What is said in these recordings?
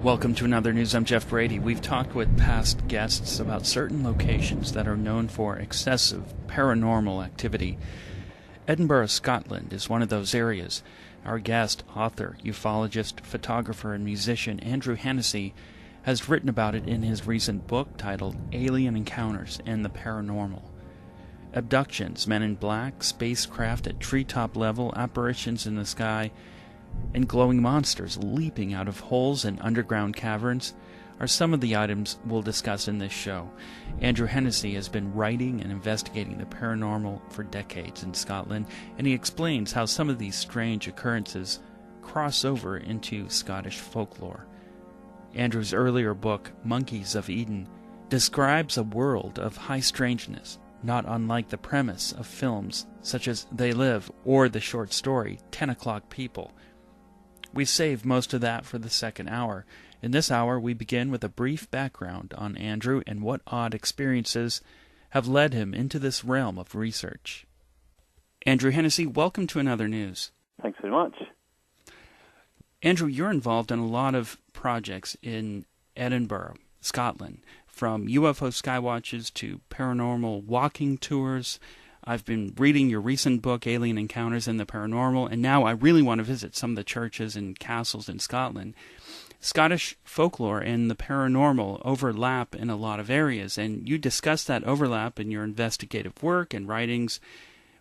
Welcome to Another News. I'm Jeff Brady. We've talked with past guests about certain locations that are known for excessive paranormal activity. Edinburgh, Scotland is one of those areas. Our guest, author, ufologist, photographer, and musician Andrew Hennessey has written about it in his recent book titled Alien Encounters and the Paranormal. Abductions, men in black, spacecraft at treetop level, apparitions in the sky, and glowing monsters leaping out of holes in underground caverns are some of the items we'll discuss in this show. Andrew Hennessey has been writing and investigating the paranormal for decades in Scotland, and he explains how some of these strange occurrences cross over into Scottish folklore. Andrew's earlier book, Monkeys of Eden, describes a world of high strangeness, not unlike the premise of films such as They Live or the short story 10 O'Clock People. We saved most of that for the second hour. In this hour, we begin with a brief background on Andrew and what odd experiences have led him into this realm of research. Andrew Hennessey, welcome to Another News. Thanks very much. Andrew, you're involved in a lot of projects in Edinburgh, Scotland, from UFO skywatches to paranormal walking tours. I've been reading your recent book, Alien Encounters and the Paranormal, and now I really want to visit some of the churches and castles in Scotland. Scottish folklore and the paranormal overlap in a lot of areas, and you discuss that overlap in your investigative work and writings,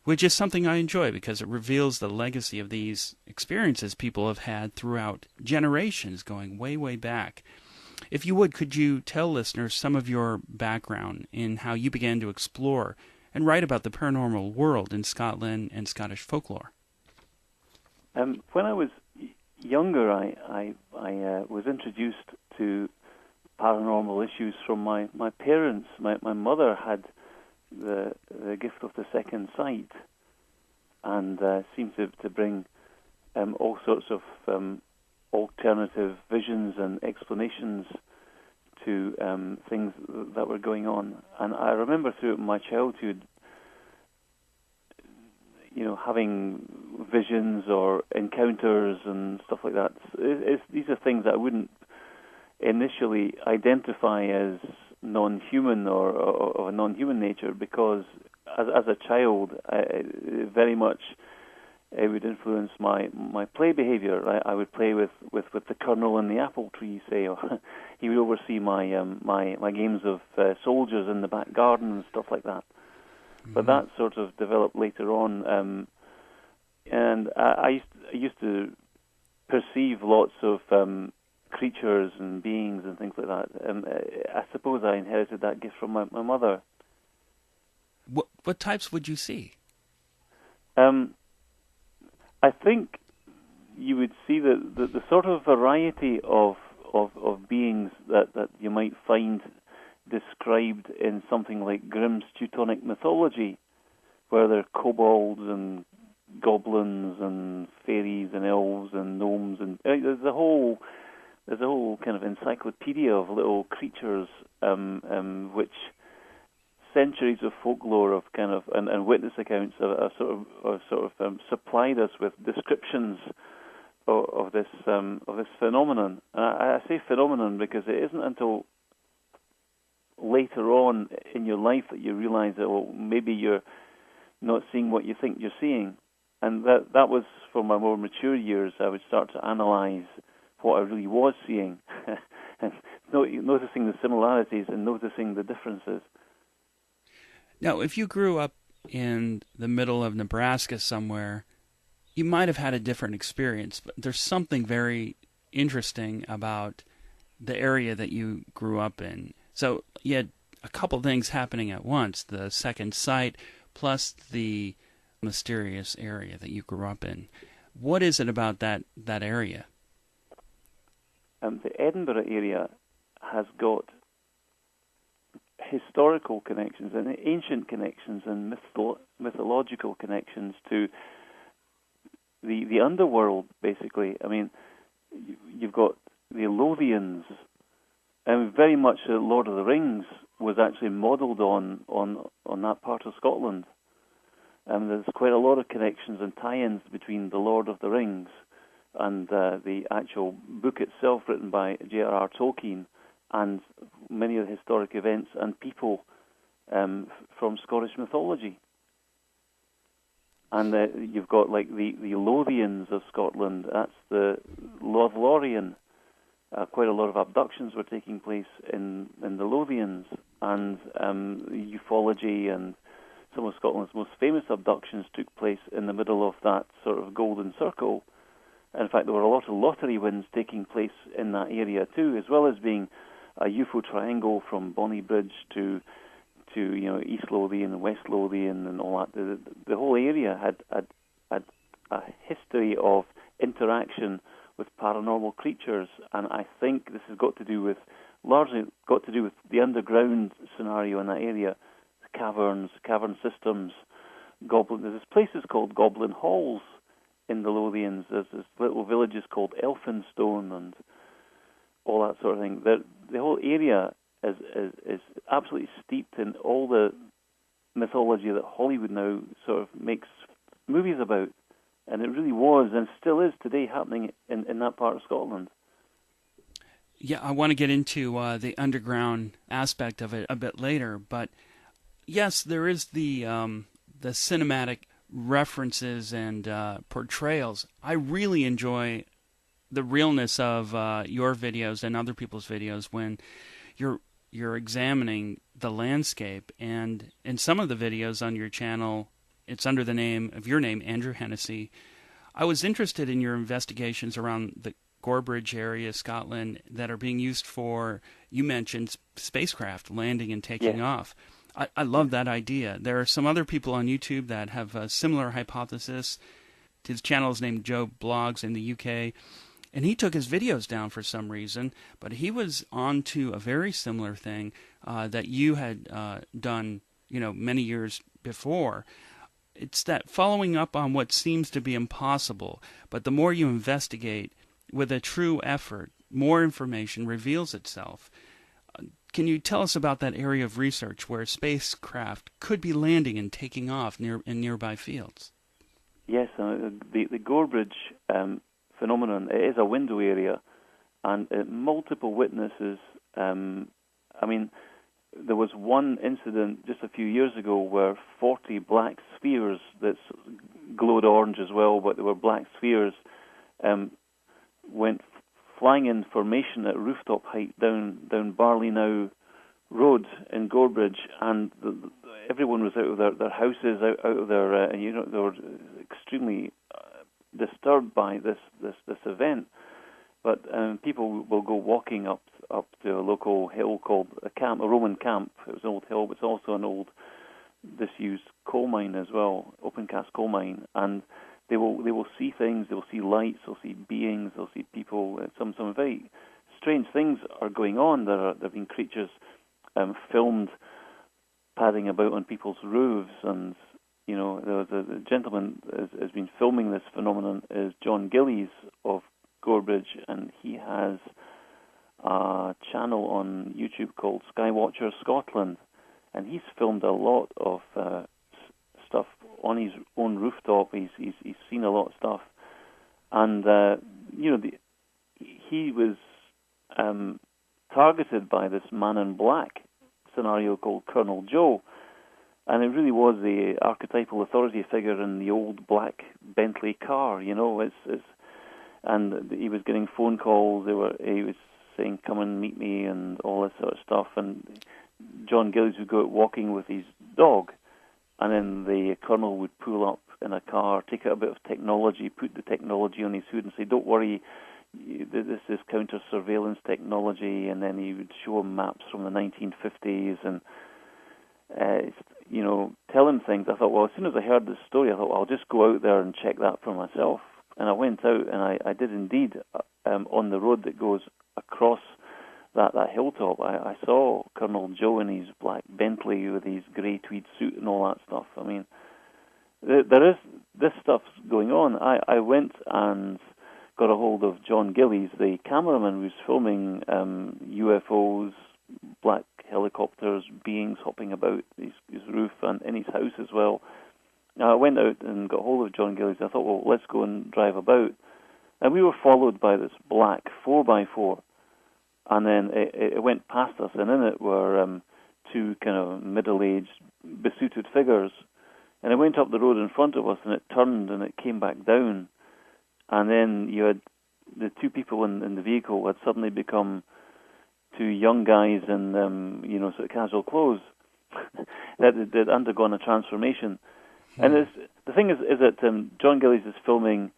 which is something I enjoy because it reveals the legacy of these experiences people have had throughout generations going way, way back. If you would, could you tell listeners some of your background in how you began to explore and write about the paranormal world in Scotland and Scottish folklore? When I was younger, I was introduced to paranormal issues from my parents. My mother had the gift of the second sight and seemed to bring all sorts of alternative visions and explanations to things that were going on. And I remember through my childhood, having visions or encounters and stuff like that. These are things that I wouldn't initially identify as non-human or of a non-human nature, because as a child, very much it would influence my play behavior. I would play with the kernel in the apple tree, say, or he would oversee my games of soldiers in the back garden and stuff like that. Mm-hmm. But that sort of developed later on, and I used to perceive lots of creatures and beings and things like that. I suppose I inherited that gift from my mother. What types would you see? I think you would see the sort of variety of beings that you might find described in something like Grimm's Teutonic mythology, where there are kobolds and goblins and fairies and elves and gnomes, and there's a whole kind of encyclopedia of little creatures, which centuries of folklore of kind of and witness accounts are sort of supplied us with descriptions of this phenomenon. And I say phenomenon because it isn't until later on in your life that you realize that maybe you're not seeing what you think you're seeing, and that was for my more mature years. I would start to analyze what I really was seeing, and noticing the similarities and noticing the differences. Now, if you grew up in the middle of Nebraska somewhere, you might have had a different experience, but there's something very interesting about the area that you grew up in. So you had a couple things happening at once, the second sight plus the mysterious area that you grew up in. What is it about that area? The Edinburgh area has got historical connections and ancient connections and mythological connections to the underworld, basically. I mean, you've got the Lothians, and very much Lord of the Rings was actually modelled on that part of Scotland. There's quite a lot of connections and tie-ins between the Lord of the Rings and the actual book itself written by J.R.R. Tolkien, and many of the historic events and people from Scottish mythology. And you've got like the Lothians of Scotland. That's the Lothlorien. Quite a lot of abductions were taking place in the Lothians, and ufology and some of Scotland's most famous abductions took place in the middle of that sort of golden circle. In fact, there were a lot of lottery wins taking place in that area too, as well as being a UFO triangle from Bonnybridge to East Lothian and West Lothian and all that. The whole area had a history of interaction with paranormal creatures, and I think this has largely got to do with the underground scenario in that area, the caverns, cavern systems, There's places called Goblin Halls in the Lothians. There's little villages called Elphinstone and all that sort of thing. The whole area is absolutely steeped in all the mythology that Hollywood now sort of makes movies about. And it really was, and still is today, happening in that part of Scotland. Yeah, I want to get into the underground aspect of it a bit later, but yes, there is the cinematic references and portrayals. I really enjoy the realness of your videos and other people's videos when you're examining the landscape. And in some of the videos on your channel, it's under the name of your name, Andrew Hennessey. I was interested in your investigations around the Gorbridge area, Scotland, that are being used for, you mentioned, spacecraft landing and taking off. I love that idea. There are some other people on YouTube that have a similar hypothesis. His channel is named Joe Blogs in the UK, and he took his videos down for some reason, but he was on to a very similar thing that you had done, many years before. It's that following up on what seems to be impossible, but the more you investigate with a true effort, more information reveals itself. Can you tell us about that area of research where spacecraft could be landing and taking off in nearby fields? Yes, the Gorbridge phenomenon, it is a window area, and multiple witnesses. There was one incident just a few years ago where 40 black spheres that glowed orange as well, but they were black spheres, went flying in formation at rooftop height down Barleynow Road in Gorbridge, and everyone was out of their houses, out of their, they were extremely disturbed by this event. But people will go walking up to a local hill called a Roman camp. It was an old hill, but it's also an old disused coal mine as well, open cast coal mine, and they will see things. They will see lights. They'll see beings. They'll see people. Some very strange things are going on. There have been creatures filmed padding about on people's roofs, and the gentleman has been filming this phenomenon is John Gillies of Gorbridge, and he has a channel on YouTube called Skywatcher Scotland, and he's filmed a lot of stuff on his own rooftop. He's seen a lot of stuff, and he was targeted by this Man in Black scenario called Colonel Joe, and it really was the archetypal authority figure in the old black Bentley car. And he was getting phone calls. He was saying, "Come and meet me," and all this sort of stuff. And John Gillies would go out walking with his dog, and then the colonel would pull up in a car, take out a bit of technology, put the technology on his hood, and say, "Don't worry, this is counter-surveillance technology." And then he would show him maps from the 1950s and tell him things. I thought, well, as soon as I heard this story, I thought, well, I'll just go out there and check that for myself. And I went out, and I did indeed, on the road that goes across that hilltop, I saw Colonel Joe in his black Bentley with his grey tweed suit and all that stuff. I mean, there is this stuff's going on. I went and got a hold of John Gillies, the cameraman who's filming UFOs, black helicopters, beings hopping about his roof and in his house as well. Now, I went out and got hold of John Gillies. I thought, well, let's go and drive about. And we were followed by this black 4x4, and then it went past us, and in it were two kind of middle-aged, besuited figures. And it went up the road in front of us, and it turned, and it came back down. And then you had the two people in the vehicle had suddenly become two young guys in, sort of casual clothes that had undergone a transformation. And the thing is that John Gillies is filming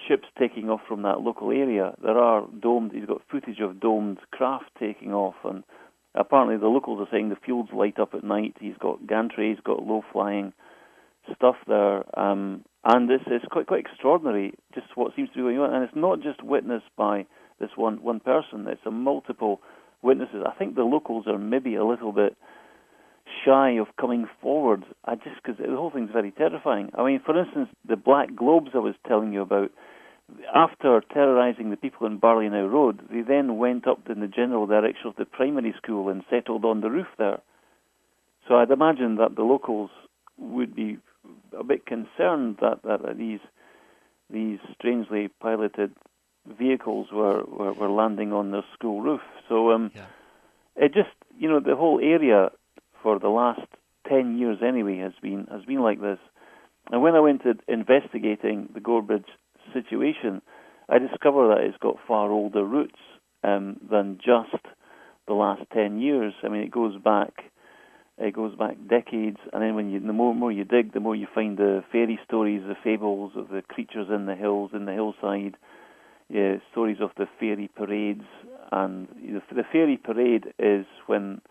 ships taking off from that local area. There are he's got footage of domed craft taking off, and apparently the locals are saying the fields light up at night. He's got gantry, he's got low-flying stuff there, and this is quite extraordinary, just what seems to be going on. And it's not just witnessed by this one person, it's a multiple witnesses. I think the locals are maybe a little bit shy of coming forward, because the whole thing's very terrifying. I mean, for instance, the black globes I was telling you about, after terrorizing the people in Barleynow Road, they then went up in the general direction of the primary school and settled on the roof there. So I'd imagine that the locals would be a bit concerned that these strangely piloted vehicles were landing on their school roof. So it just, the whole area for the last 10 years anyway has been like this. And when I went to investigating the Gorebridge situation, I discovered that it's got far older roots than just the last 10 years. I mean, it goes back decades, and then the more you dig, the more you find the fairy stories, the fables of the creatures in the hills, in the hillside, stories of the fairy parades. And the fairy parade is when,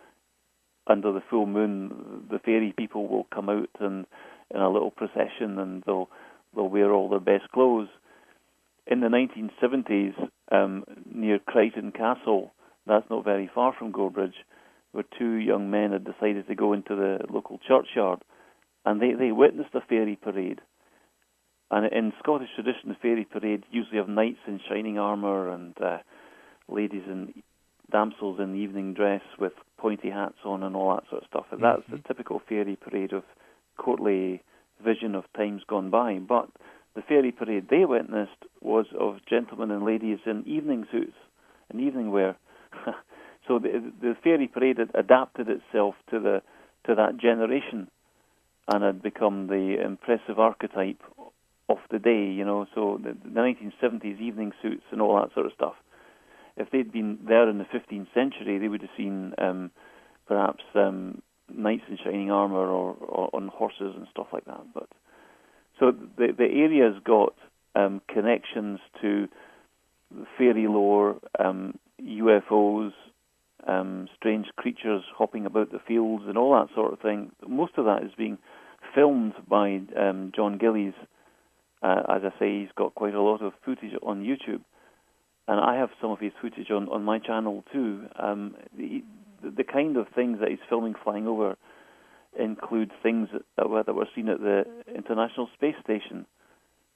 under the full moon, the fairy people will come out and in a little procession, and they'll wear all their best clothes. In the 1970s, near Crichton Castle, that's not very far from Gorebridge, where two young men had decided to go into the local churchyard, and they witnessed a fairy parade. And in Scottish tradition, the fairy parades usually have knights in shining armour and ladies and damsels in evening dress with pointy hats on and all that sort of stuff. And that's the typical fairy parade of courtly vision of times gone by. But the fairy parade they witnessed was of gentlemen and ladies in evening suits and evening wear. So the fairy parade had adapted itself to that generation and had become the impressive archetype of the day, so the 1970s evening suits and all that sort of stuff. If they'd been there in the 15th century, they would have seen perhaps knights in shining armour or on horses and stuff like that. But so the area's got connections to fairy lore, UFOs, strange creatures hopping about the fields and all that sort of thing. Most of that is being filmed by John Gillies. As I say, he's got quite a lot of footage on YouTube, and I have some of his footage on my channel too. The kind of things that he's filming flying over include things that were seen at the International Space Station,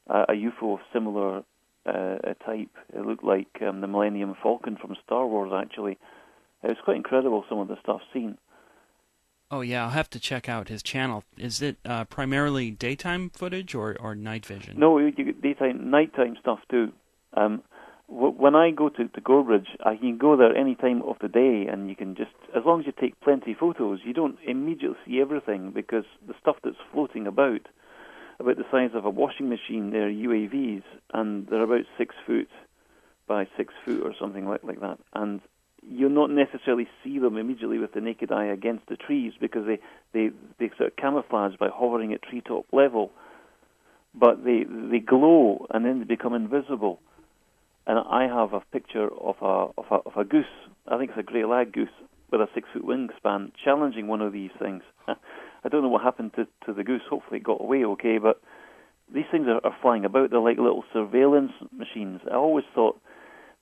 a UFO of similar type. It looked like the Millennium Falcon from Star Wars, actually. It was quite incredible, some of the stuff seen. Oh, yeah, I'll have to check out his channel. Is it primarily daytime footage or night vision? No, you get daytime, nighttime stuff too. When I go to Gorebridge, I can go there any time of the day, and you can just, as long as you take plenty of photos, you don't immediately see everything, because the stuff that's floating about the size of a washing machine, they're UAVs, and they're about 6 foot by 6 foot or something like that. And you'll not necessarily see them immediately with the naked eye against the trees, because they sort of camouflage by hovering at treetop level, but they glow and then they become invisible. And I have a picture of a goose, I think it's a grey lag goose, with a 6 foot wingspan, challenging one of these things. I don't know what happened to the goose. Hopefully it got away okay, but these things are flying about. They're like little surveillance machines. I always thought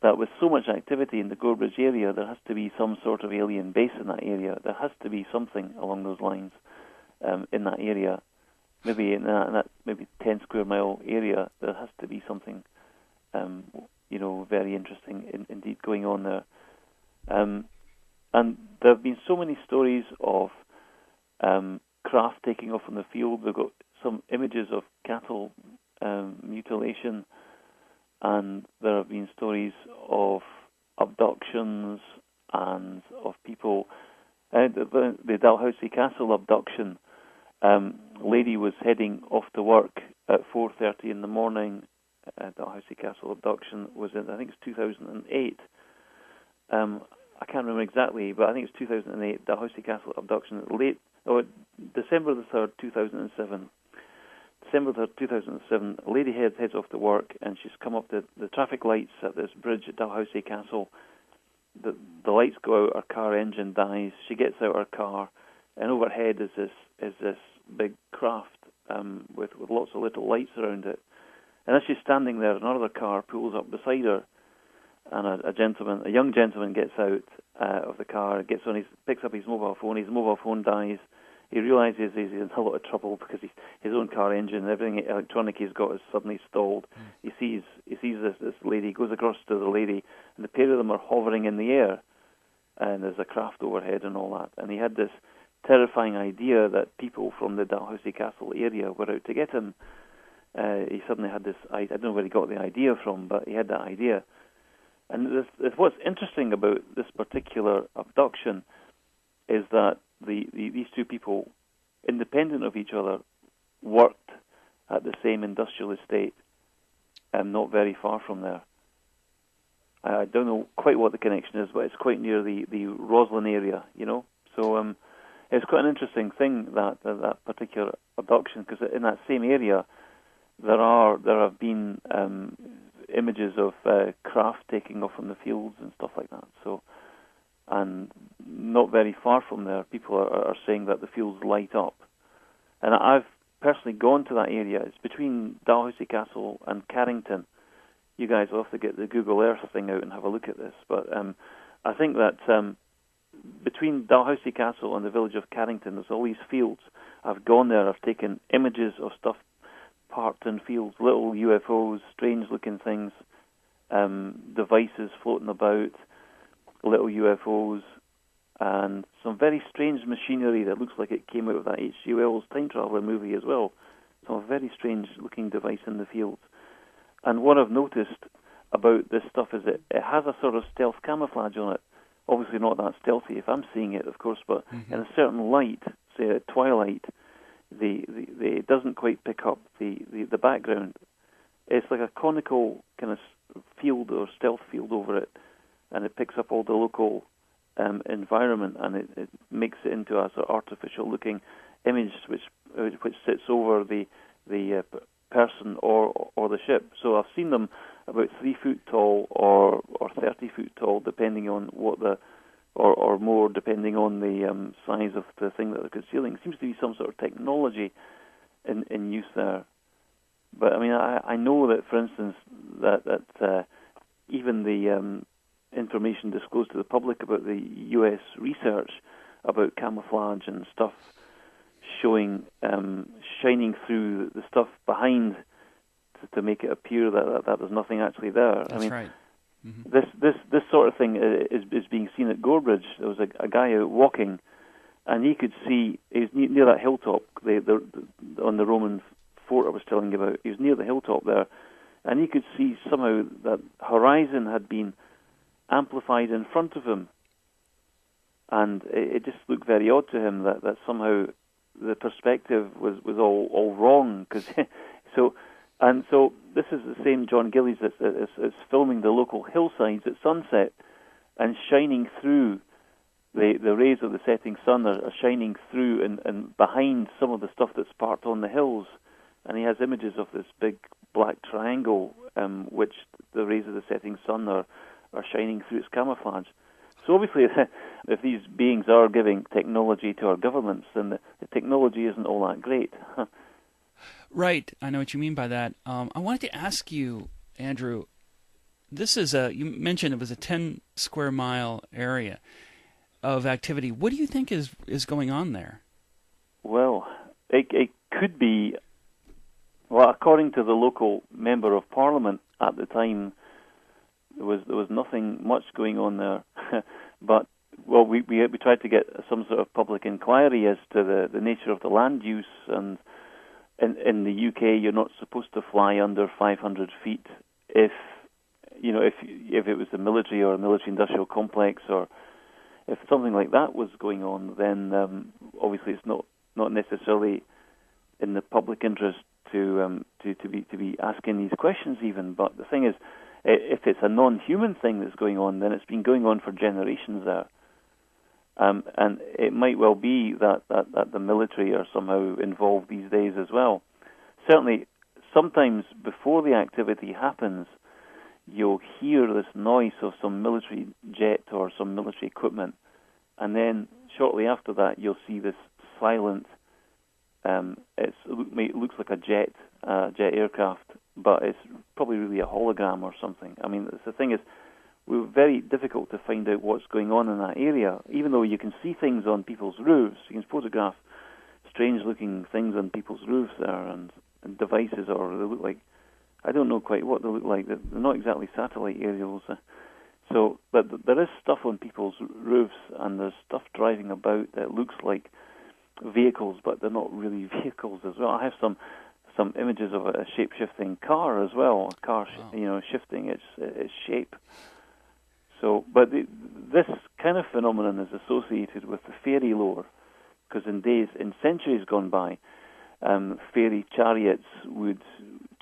that with so much activity in the Gorebridge area, there has to be some sort of alien base in that area. There has to be something along those lines in that area. Maybe in that maybe 10 square mile area, there has to be something, very interesting indeed going on there. And there have been so many stories of craft taking off in the field. We've got some images of cattle mutilation, and Dalhousie Castle abduction. Lady was heading off to work at 4:30 in the morning. Dalhousie Castle abduction was in, I think it's 2008. I can't remember exactly, but I think it's 2008. Dalhousie Castle abduction, December the 3rd, 2007. December 3rd, 2007, a lady heads off to work, and she's come up to the traffic lights at this bridge at Dalhousie Castle. The lights go out, her car engine dies, she gets out her car, and overhead is this big craft with lots of little lights around it. And as she's standing there, another car pulls up beside her, and a young gentleman gets out of the car, picks up his mobile phone dies. He realizes he's in a lot of trouble because his own car engine and everything electronic he's got is suddenly stalled. He sees this lady, goes across to the lady, and the pair of them are hovering in the air, and there's a craft overhead and all that. And he had this terrifying idea that people from the Dalhousie Castle area were out to get him. He suddenly had this, I don't know where he got the idea from, but he had that idea. And what's interesting about this particular abduction is that these two people, independent of each other, worked at the same industrial estate, not very far from there. I don't know quite what the connection is, but it's quite near the Roslyn area, you know. So it's quite an interesting thing, that particular abduction, because in that same area there have been images of craft taking off from the fields and stuff like that. So, and not very far from there, people are saying that the fields light up. And I've personally gone to that area. It's between Dalhousie Castle and Carrington. You guys will have to get the Google Earth thing out and have a look at this. But I think that between Dalhousie Castle and the village of Carrington, there's all these fields. I've gone there, I've taken images of stuff parked in fields, little UFOs, strange-looking things, devices floating about, little UFOs, and some very strange machinery that looks like it came out of that H.G. Wells Time Traveler movie as well. Some very strange-looking device in the fields. And what I've noticed about this stuff is it has a sort of stealth camouflage on it. Obviously not that stealthy if I'm seeing it, of course, but in a certain light, say at twilight, it doesn't quite pick up the background. It's like a conical kind of field or stealth field over it, and it picks up all the local environment, and it makes it into a sort of artificial-looking image which sits over the person or the ship. So I've seen them about 3 foot tall or 30 foot tall, depending on or more, depending on the size of the thing that they're concealing. It seems to be some sort of technology in use there. But I mean, I know that, for instance, that even the information disclosed to the public about the U.S. research about camouflage and stuff showing shining through the stuff behind to make it appear that there's nothing actually there. That's right. Mm-hmm. This sort of thing is being seen at Gorebridge. There was a guy out walking, and he could see, he was near that hilltop on the Roman fort I was telling you about. He was near the hilltop there, and he could see somehow that horizon had been amplified in front of him, and it just looked very odd to him that somehow the perspective was all wrong. So this is the same John Gillies that's filming the local hillsides at sunset, and shining through the rays of the setting sun are shining through and behind some of the stuff that's parked on the hills, and he has images of this big black triangle which the rays of the setting sun are shining through its camouflage. So obviously, if these beings are giving technology to our governments, then the technology isn't all that great. Right, I know what you mean by that. I wanted to ask you, Andrew, this is you mentioned it was a 10 square mile area of activity. What do you think is going on there? Well, it could be, according to the local member of parliament at the time, there was nothing much going on there. But we tried to get some sort of public inquiry as to the nature of the land use, and in the UK, you're not supposed to fly under 500 feet if it was the military or a military-industrial complex, or if something like that was going on, then obviously it's not necessarily in the public interest to be asking these questions even. But the thing is, if it's a non-human thing that's going on, then it's been going on for generations there. And it might well be that the military are somehow involved these days as well. Certainly, sometimes before the activity happens, you'll hear this noise of some military jet or some military equipment, and then shortly after that, you'll see this silent. It looks like a jet aircraft, but it's probably really a hologram or something. I mean, the thing is, we're very difficult to find out what's going on in that area, even though you can see things on people's roofs. You can photograph strange-looking things on people's roofs there, and devices, or they look like, I don't know quite what they look like. They're not exactly satellite aerials. But there is stuff on people's roofs, and there's stuff driving about that looks like vehicles, but they're not really vehicles as well. I have some images of a shape-shifting car as well, a car shifting its shape. So, but this kind of phenomenon is associated with the fairy lore, because in centuries gone by, fairy chariots would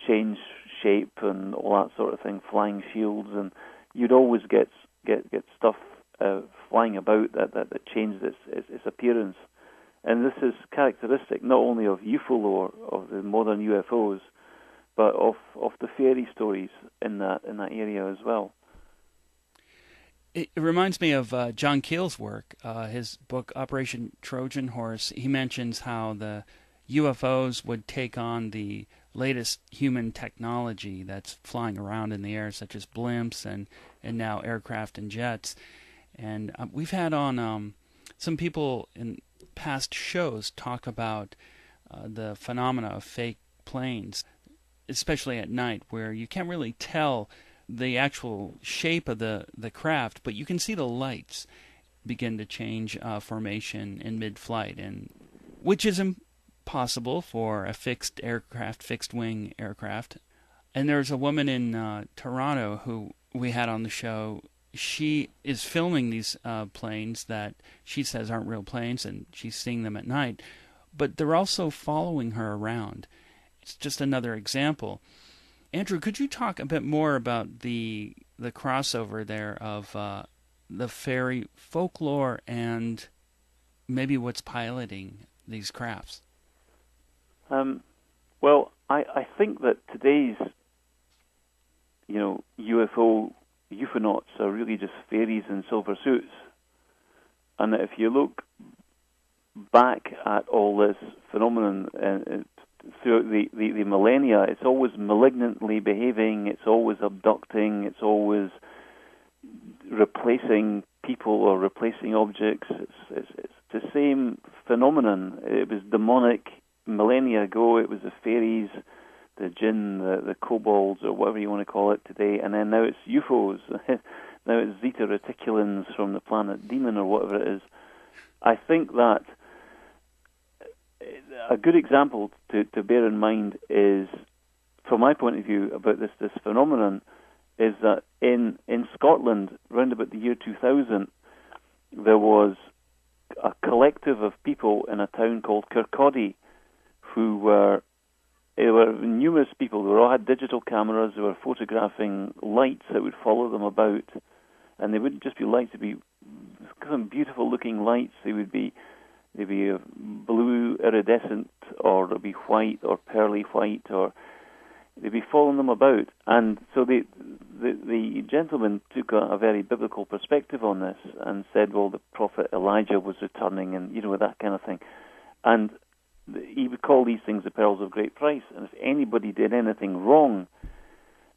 change shape and all that sort of thing, flying shields, and you'd always get stuff flying about that changed its appearance. And this is characteristic not only of UFO lore, of the modern UFOs, but of the fairy stories in that area as well. It reminds me of John Keel's work, his book Operation Trojan Horse. He mentions how the UFOs would take on the latest human technology that's flying around in the air, such as blimps and now aircraft and jets. And we've had on some people in past shows talk about the phenomena of fake planes, especially at night, where you can't really tell the actual shape of the craft, but you can see the lights begin to change formation in mid-flight, and which is impossible for a fixed wing aircraft. And there's a woman in Toronto who we had on the show. She is filming these planes that she says aren't real planes, and she's seeing them at night, but they're also following her around. It's just another example. Andrew, could you talk a bit more about the crossover there of the fairy folklore and maybe what's piloting these crafts? Well, I think that today's ufonauts are really just fairies in silver suits, and that if you look back at all this phenomenon throughout the millennia, it's always malignantly behaving, it's always abducting, it's always replacing people or replacing objects. It's the same phenomenon. It was demonic millennia ago. It was the fairies, the jinn, the kobolds, or whatever you want to call it today, and then now it's UFOs. Now it's Zeta Reticulans from the planet Demon, or whatever it is. I think that a good example to bear in mind is, from my point of view, about this phenomenon, is that in Scotland, round about the year 2000, there was a collective of people in a town called Kirkcaldy there were numerous people who all had digital cameras. They were photographing lights that would follow them about, and they wouldn't just be lights; they'd be some beautiful-looking lights. They'd be blue iridescent, or they'd be white or pearly white, or they'd be following them about. And so the gentleman took a very biblical perspective on this and said, well, the prophet Elijah was returning, and that kind of thing. And he would call these things the pearls of great price. And if anybody did anything wrong,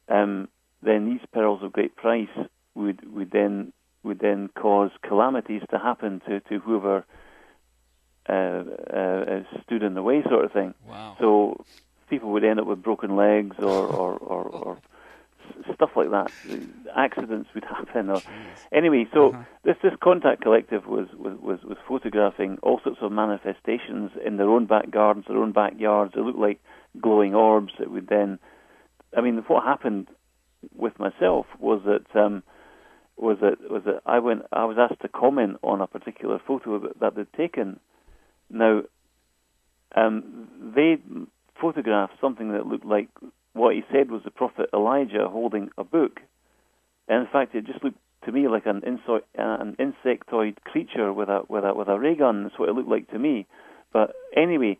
then these pearls of great price would then cause calamities to happen to whoever stood in the way, sort of thing. Wow. So people would end up with broken legs or stuff like that. Accidents would happen. Anyway, so this contact collective was photographing all sorts of manifestations in their own back gardens, their own backyards. They looked like glowing orbs that would then... what happened with myself was that was that I was asked to comment on a particular photo that they'd taken. Now, they photographed something that looked like what he said was the prophet Elijah holding a book. And in fact, it just looked to me like an insectoid creature with a ray gun. That's what it looked like to me. But anyway,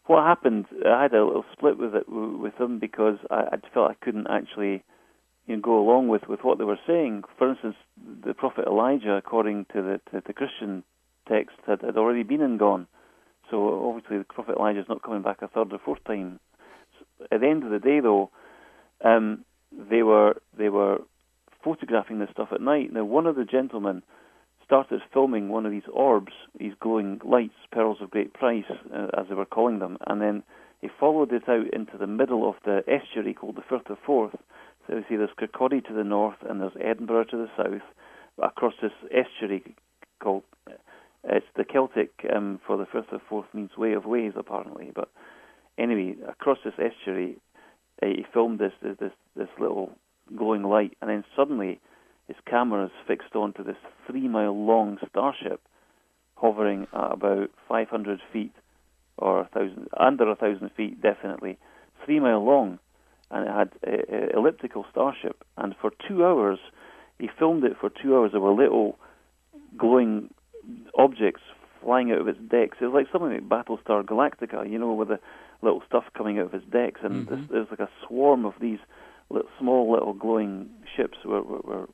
what happened? I had a little split with them because I felt I couldn't actually go along with what they were saying. For instance, the prophet Elijah, according to the Christian text, had already been and gone. So obviously the prophet Elijah's not coming back a third or fourth time. So at the end of the day, though, they were photographing this stuff at night. Now, one of the gentlemen started filming one of these orbs, these glowing lights, pearls of great price, as they were calling them, and then he followed it out into the middle of the estuary called the Firth of Forth. So you see there's Kirkcaldy to the north and there's Edinburgh to the south, across this estuary called, it's the Celtic for the Firth of Forth means way of ways, apparently. But anyway, across this estuary, he filmed this little glowing light, and then suddenly his camera is fixed onto this 3-mile-long starship hovering at about 500 feet, or 1,000, under 1,000 feet, definitely, 3 mile long, and it had an elliptical starship. And for 2 hours, he filmed it for 2 hours. There were little glowing objects flying out of its decks. It was like something like Battlestar Galactica, with the little stuff coming out of its decks, and there's like a swarm of these small little glowing ships were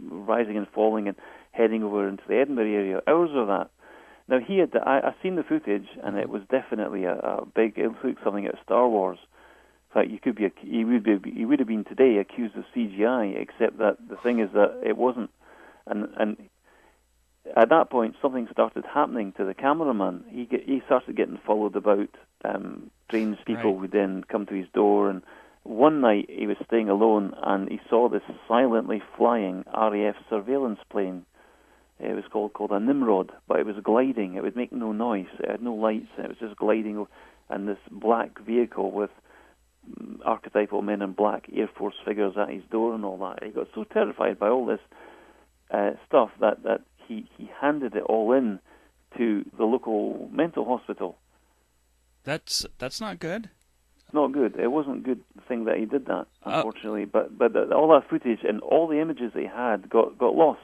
rising and falling and heading over into the Edinburgh area. Hours of that. Now I've seen the footage, and it was definitely a big. It looked like something out of Star Wars. In fact, he would have been today accused of CGI, except that the thing is that it wasn't. And at that point, something started happening to the cameraman. He started getting followed about. Strange people would then come to his door, and one night he was staying alone, and he saw this silently flying RAF surveillance plane. It was called a Nimrod, but it was gliding. It would make no noise. It had no lights. It was just gliding, and this black vehicle with archetypal men in black Air Force figures at his door and all that. He got so terrified by all this stuff that he handed it all in to the local mental hospital. That's not good. Not good. It wasn't a good thing that he did that, unfortunately. But all that footage and all the images they had got lost.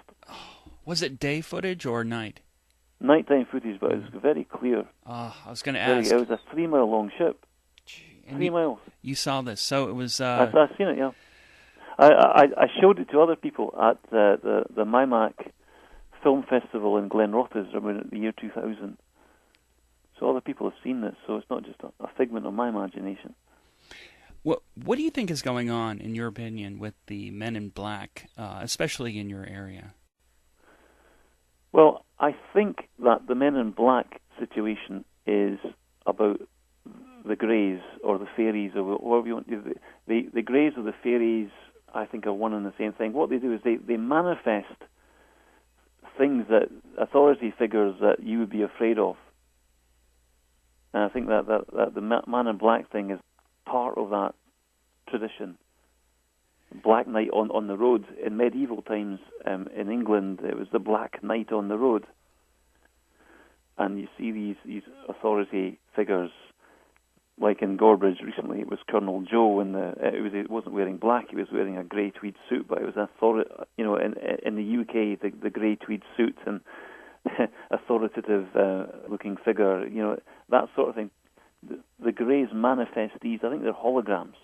Was it day footage or night? Nighttime footage, but it was very clear. I was going to ask. It was a 3 mile long ship. 3 miles. You saw this, so it was. I've seen it. Yeah, I showed it to other people at the MIMAC Film Festival in Glenrothes around the year 2000. So other people have seen this, so it's not just a figment of my imagination. What do you think is going on, in your opinion, with the men in black, especially in your area? Well, I think that the men in black situation is about the greys or the fairies, or whatever you want to do. The greys or the fairies, I think, are one and the same thing. What they do is they manifest things that authority figures that you would be afraid of. And I think that the man in black thing is part of that tradition. Black Night on the road. In medieval times in England, it was the Black Night on the road. And you see these authority figures, like in Gorebridge recently, it was Colonel Joe, and it wasn't wearing black, he was wearing a grey tweed suit, but it was in the UK, the grey tweed suit and authoritative looking figure, that sort of thing. The greys manifest these. I think they're holograms,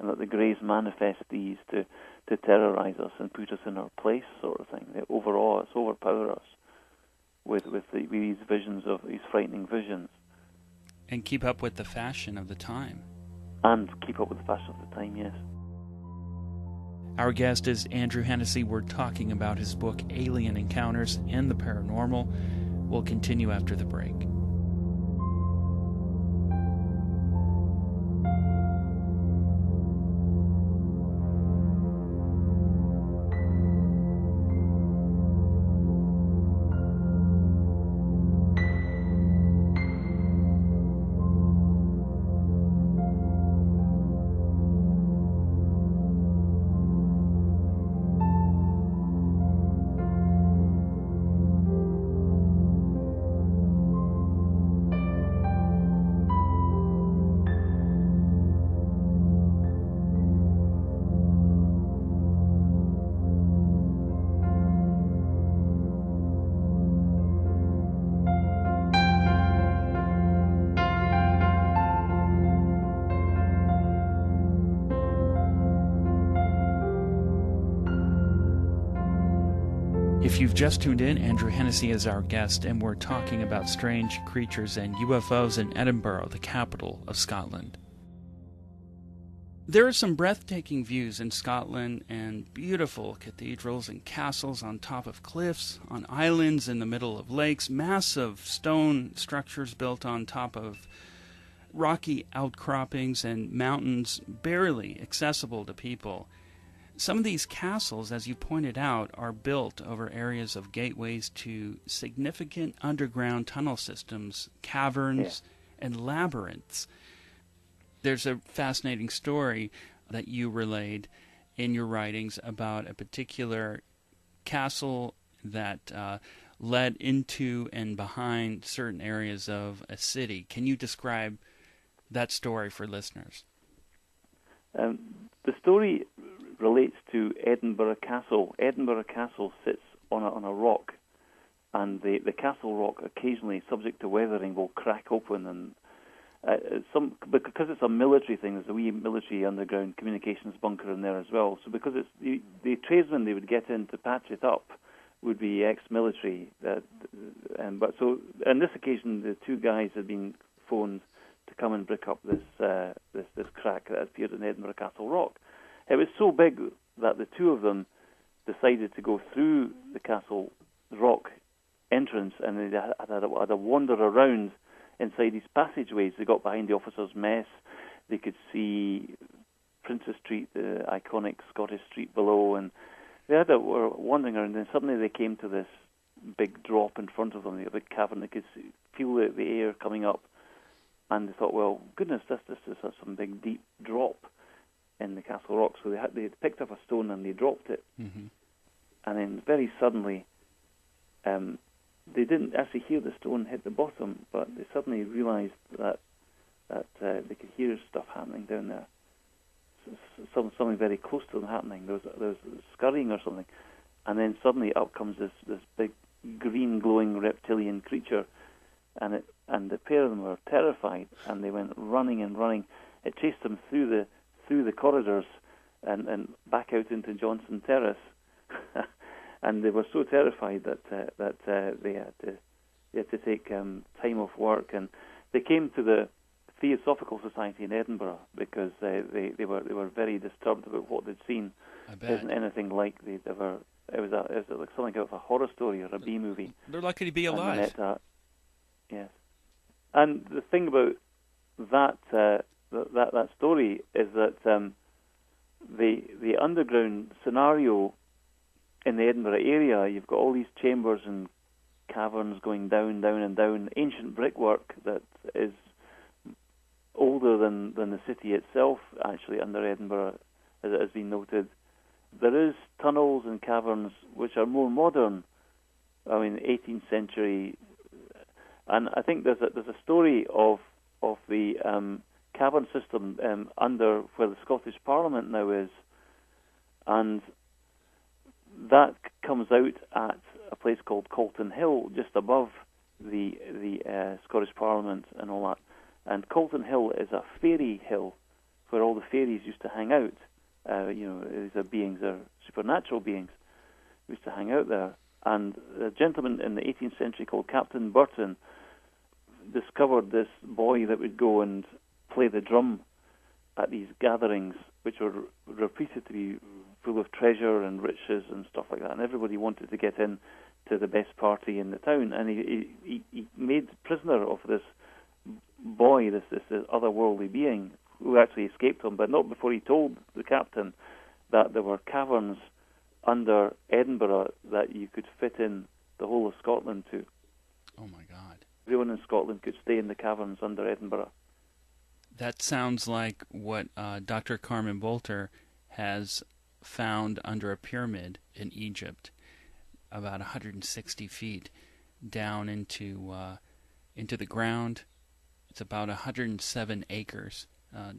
and that the greys manifest these to terrorize us and put us in our place, sort of thing. They overawe us, overpower us with these visions, of these frightening visions. And keep up with the fashion of the time. And keep up with the fashion of the time, yes. Our guest is Andrew Hennessey. We're talking about his book, Alien Encounters and the Paranormal. We'll continue after the break. If you've just tuned in, Andrew Hennessey is our guest, and we're talking about strange creatures and UFOs in Edinburgh, the capital of Scotland. There are some breathtaking views in Scotland and beautiful cathedrals and castles on top of cliffs, on islands in the middle of lakes, massive stone structures built on top of rocky outcroppings and mountains barely accessible to people. Some of these castles, as you pointed out, are built over areas of gateways to significant underground tunnel systems, caverns, and labyrinths. There's a fascinating story that you relayed in your writings about a particular castle that led into and behind certain areas of a city. Can you describe that story for listeners? The story relates to Edinburgh Castle. Edinburgh Castle sits on a rock, and the castle rock, occasionally subject to weathering, will crack open, and because it's a military thing, there's a wee military underground communications bunker in there as well. So because it's the tradesmen they would get in to patch it up would be ex-military. But so on this occasion, the two guys had been phoned to come and brick up this crack that appeared in Edinburgh Castle rock. It was so big that the two of them decided to go through the castle rock entrance, and they had a wander around inside these passageways. They got behind the officers' mess. They could see Princess Street, the iconic Scottish street below, and they were wandering around, and suddenly they came to this big drop in front of them, a big cavern. They could feel the air coming up, and they thought, well, goodness, this is some big deep drop in the castle rock. So they picked up a stone and they dropped it, and then very suddenly, they didn't actually hear the stone hit the bottom, but they suddenly realised that they could hear stuff happening down there. Something very close to them happening. There was scurrying or something, and then suddenly up comes this big green glowing reptilian creature, and the pair of them were terrified, and they went running and running. It chased them through the corridors and back out into Johnson Terrace. And they were so terrified that they had to take time off work, and they came to the Theosophical Society in Edinburgh because they were very disturbed about what they'd seen. I bet. It isn't anything like they'd ever. It was like something out of a horror story or a B movie. They're lucky to be alive. Yes, and the thing about that story is that the underground scenario in the Edinburgh area, you've got all these chambers and caverns going down, down and down, ancient brickwork that is older than the city itself, actually, under Edinburgh, as it has been noted. There is tunnels and caverns which are more modern, 18th century, and I think there's a story of the cavern system under where the Scottish Parliament now is, and that comes out at a place called Calton Hill, just above the Scottish Parliament and all that. And Calton Hill is a fairy hill where all the fairies used to hang out. These are beings, they're supernatural beings, used to hang out there. And a gentleman in the 18th century called Captain Burton discovered this boy that would go and play the drum at these gatherings, which were reputed to be full of treasure and riches and stuff like that, and everybody wanted to get in to the best party in the town. And he made prisoner of this boy, this otherworldly being, who actually escaped him, but not before he told the captain that there were caverns under Edinburgh that you could fit in the whole of Scotland to. Oh my God. Everyone in Scotland could stay in the caverns under Edinburgh. That sounds like what Dr. Carmen Bolter has found under a pyramid in Egypt, about 160 feet down into the ground. It's about 107 acres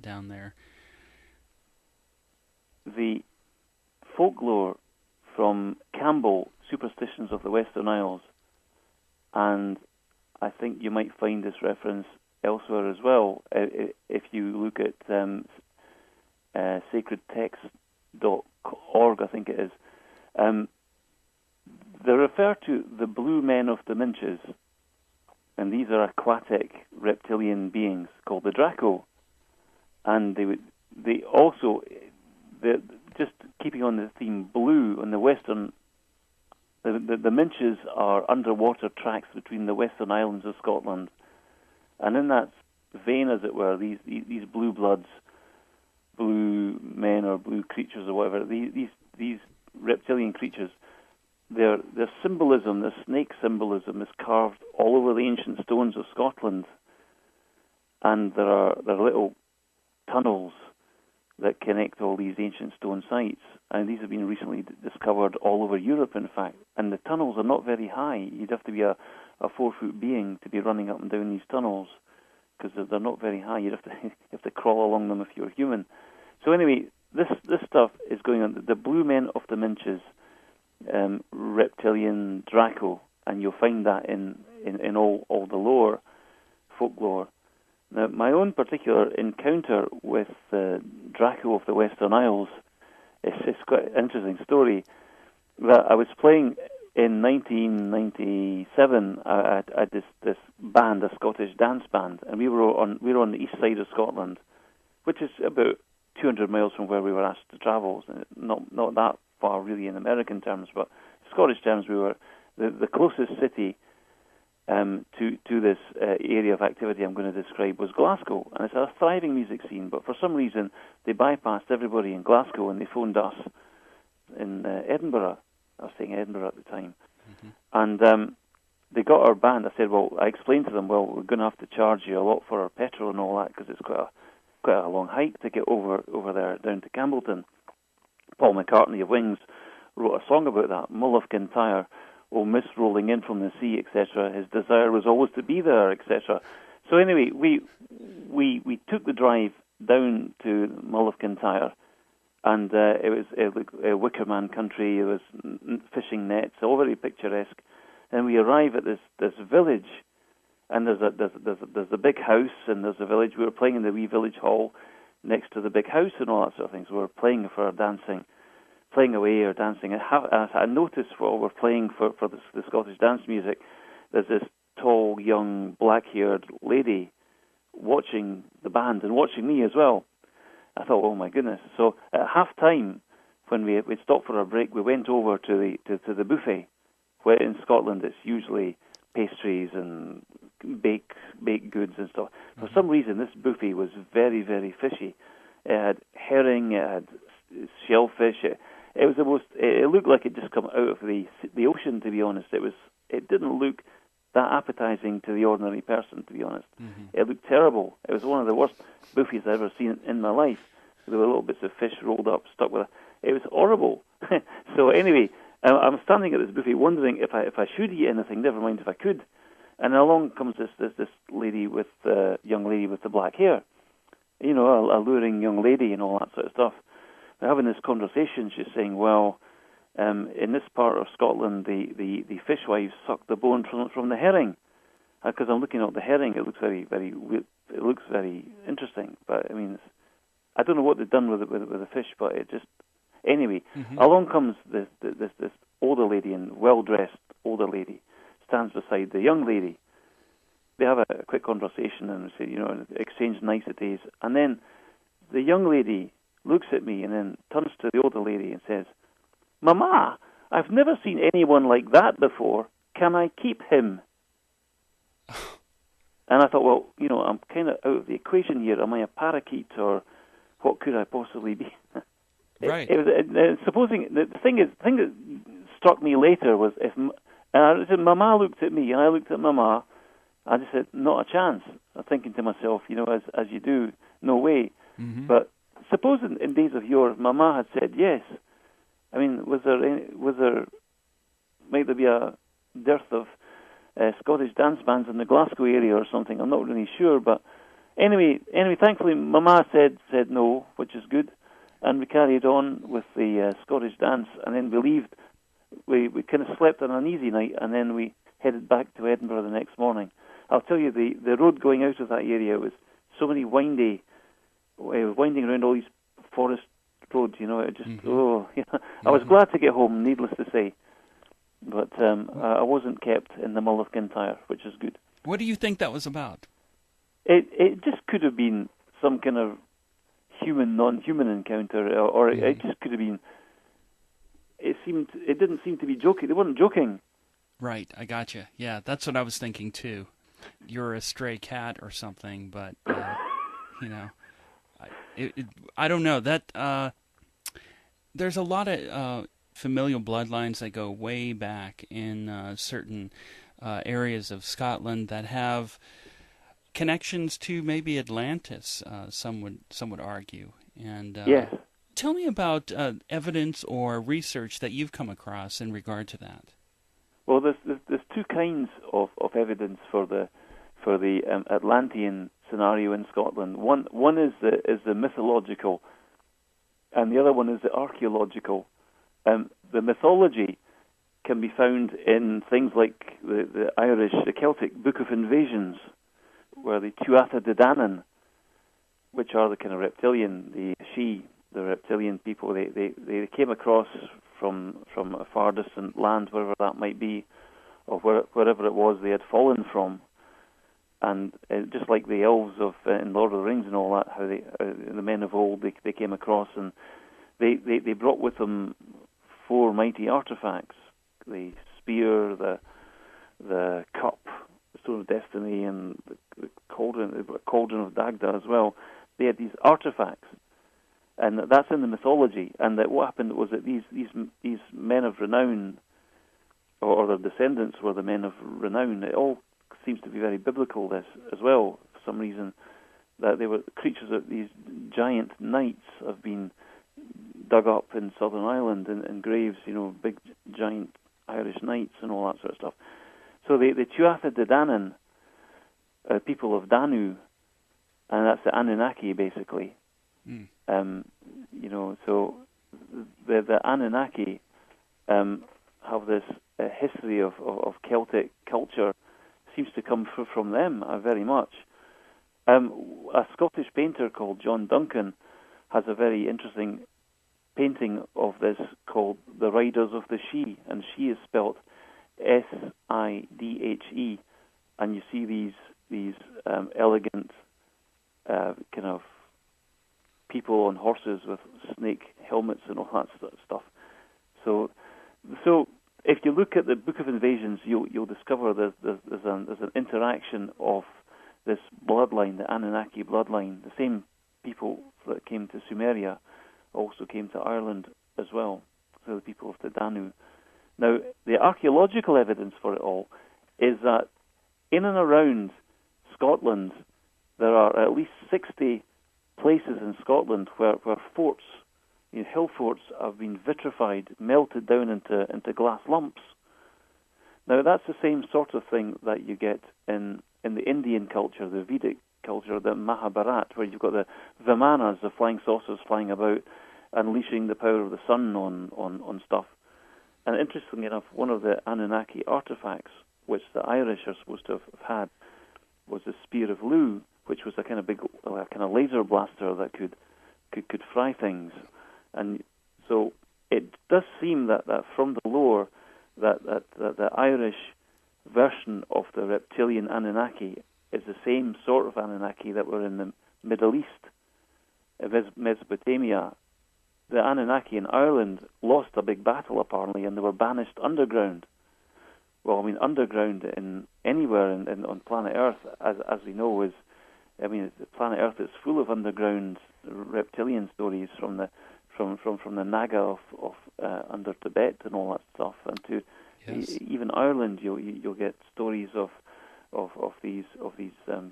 down there. The folklore from Campbell, Superstitions of the Western Isles, and I think you might find this reference elsewhere as well. If you look at sacredtext.org, I think it is, They refer to the blue men of the Minches, and these are aquatic reptilian beings called the Draco. And they also, just keeping on the theme blue, on the western, the Minches are underwater tracks between the western islands of Scotland. And in that vein, as it were, these blue bloods, blue men or blue creatures or whatever, these reptilian creatures, their symbolism, their snake symbolism, is carved all over the ancient stones of Scotland, and there are little tunnels that connect all these ancient stone sites, and these have been recently discovered all over Europe, in fact. And the tunnels are not very high. You'd have to be a 4-foot being to be running up and down these tunnels, because they're not very high. You'd have to crawl along them if you're human. So anyway, this stuff is going on. The blue men of the Minches, reptilian Draco, and you'll find that in all the lore, folklore. Now, my own particular encounter with Draco of the Western Isles is quite an interesting story. That I was playing in 1997 at this band, a Scottish dance band, and we were on the east side of Scotland, which is about 200 miles from where we were asked to travel. Not that far really in American terms, but Scottish terms, we were the closest city to this area of activity I'm going to describe was Glasgow, and it's a thriving music scene. But for some reason, they bypassed everybody in Glasgow and they phoned us in Edinburgh. I was saying Edinburgh at the time, and they got our band. I explained to them, well, we're going to have to charge you a lot for our petrol and all that, because it's quite a long hike to get over there down to Campbellton. Paul McCartney of Wings wrote a song about that. Mullif Kintyre, oh mist rolling in from the sea, etc. His desire was always to be there, etc. So anyway, we took the drive down to Mullif Kintyre, and it was a Wickerman country. It was fishing nets, all very picturesque. And we arrive at this village, and there's a big house, and there's a village. We were playing in the wee village hall next to the big house and all that sort of thing. So we were playing for our dancing, playing away or dancing. I noticed while we're playing for the Scottish dance music, there's this tall, young, black-haired lady watching the band and watching me as well. I thought, oh my goodness. So at half-time, when we'd stopped for our break, we went over to the buffet, where in Scotland it's usually pastries and baked goods and stuff. For some reason, this buffet was very, very fishy. It had herring, it had shellfish. It was the most. It looked like it just come out of the ocean. To be honest, it didn't look that appetizing to the ordinary person. To be honest, it looked terrible. It was one of the worst buffets I've ever seen in my life. There were little bits of fish rolled up, stuck with it. It was horrible. So anyway, I'm standing at this buffet wondering if I should eat anything. Never mind if I could. And along comes this lady with young lady with the black hair, a alluring young lady and all that sort of stuff. We're having this conversation. She's saying, well, in this part of Scotland, the fishwives suck the bone from the herring. Because I'm looking at the herring, it looks very interesting. But I mean, I don't know what they've done with the fish, but it just anyway. Along comes this older lady, and well-dressed older lady stands beside the young lady. They have a quick conversation and say, exchange niceties, and then the young lady looks at me and then turns to the older lady and says, "Mama, I've never seen anyone like that before. Can I keep him?" And I thought, well, I'm kind of out of the equation here. Am I a parakeet, or what could I possibly be? Right. Supposing the thing that struck me later was Mama looked at me and I looked at Mama. I just said, not a chance. I'm thinking to myself, as you do, no way. But suppose in days of yore, Mama had said yes. I mean, might there be a dearth of Scottish dance bands in the Glasgow area or something? I'm not really sure, but anyway, thankfully, Mama said no, which is good, and we carried on with the Scottish dance, and then we kind of slept on an easy night, and then we headed back to Edinburgh the next morning. I'll tell you, the road going out of that area was so many winding around all these forest roads, it just, I was glad to get home, needless to say. But I wasn't kept in the Mull of Kintyre, which is good. What do you think that was about? It just could have been some kind of non-human encounter, or it just could have been. It didn't seem to be joking. They weren't joking. Right, I gotcha. Yeah, that's what I was thinking too. You're a stray cat or something, but you know, I don't know that. There's a lot of familial bloodlines that go way back in certain areas of Scotland that have connections to maybe Atlantis. Some would argue. And yes. Tell me about evidence or research that you've come across in regard to that. Well, there's two kinds of evidence for the Atlantean scenario in Scotland. One is the mythological, and the other one is the archaeological. The mythology can be found in things like the Irish, the Celtic Book of Invasions, where the Tuatha De Danann, which are the kind of reptilian, the reptilian people, they came across from a far distant land, wherever that might be, or wherever it was they had fallen from. And just like the elves in Lord of the Rings and all that, how the men of old, they came across, and they brought with them 4 mighty artifacts: the spear, the cup, the stone of destiny, and the cauldron of Dagda as well. They had these artifacts, and that's in the mythology. And that what happened was that these men of renown, or their descendants were the men of renown. It all seems to be very biblical, this as well, for some reason, that they were creatures of these giant knights have been dug up in Southern Ireland in graves, big giant Irish knights and all that sort of stuff. So the Tuatha De Danann, people of Danu, and that's the Anunnaki basically. So the Anunnaki have this history of Celtic culture, seems to come from them very much. A Scottish painter called John Duncan has a very interesting painting of this called The Riders of the Sidhe, and Sidhe is spelt Sidhe, and you see these elegant kind of people on horses with snake helmets and all that sort of stuff. So if you look at the Book of Invasions, you'll discover there's an interaction of this bloodline, the Anunnaki bloodline. The same people that came to Sumeria also came to Ireland as well, so the people of the Danu. Now, the archaeological evidence for it all is that in and around Scotland, there are at least 60 places in Scotland where forts, hill forts, have been vitrified, melted down into glass lumps. Now, that's the same sort of thing that you get in the Indian culture, the Vedic culture, the Mahabharata, where you've got the Vimanas, the flying saucers flying about, unleashing the power of the sun on stuff. And interestingly enough, one of the Anunnaki artifacts, which the Irish are supposed to have had, was the Spear of Lu, which was a kind of big, kind of laser blaster that could fry things. And so it does seem that from the lore that the Irish version of the reptilian Anunnaki is the same sort of Anunnaki that were in the Middle East, Mesopotamia. The Anunnaki in Ireland lost a big battle, apparently, and they were banished underground. Well, underground in anywhere on planet Earth, as we know, is, planet Earth is full of underground reptilian stories from the Naga of under Tibet and all that stuff, and to even Ireland, you'll get stories of these